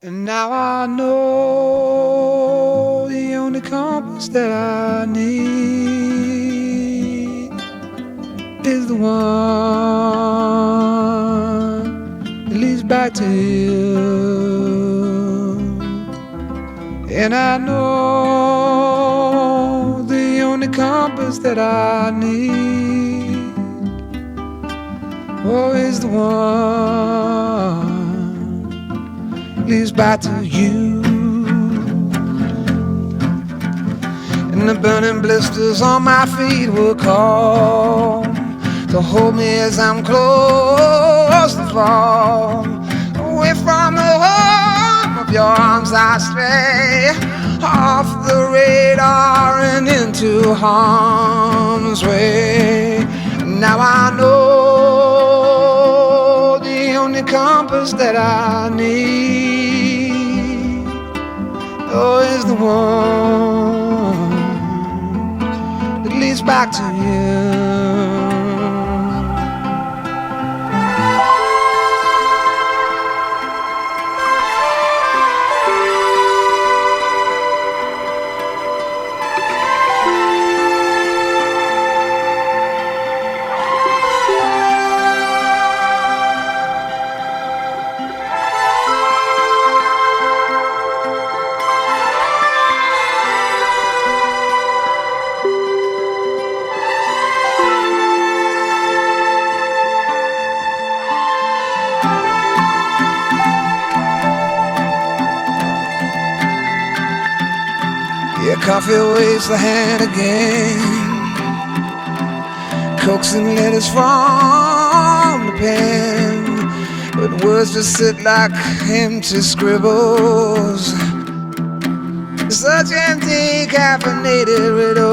And now I know the only compass that I need is the one that leads back to you. And I know the only compass that I need, oh, is the one leads back to you. And the burning blisters on my feet will call to hold me as I'm close to fall. Away from the home of your arms I stray, off the radar and into harm's way. Now I know the only compass that I need, oh, is the one that leads back to you. Yeah, coffee waves the hand again, coaxing letters from the pen, but words just sit like empty scribbles. Such empty caffeinated riddles.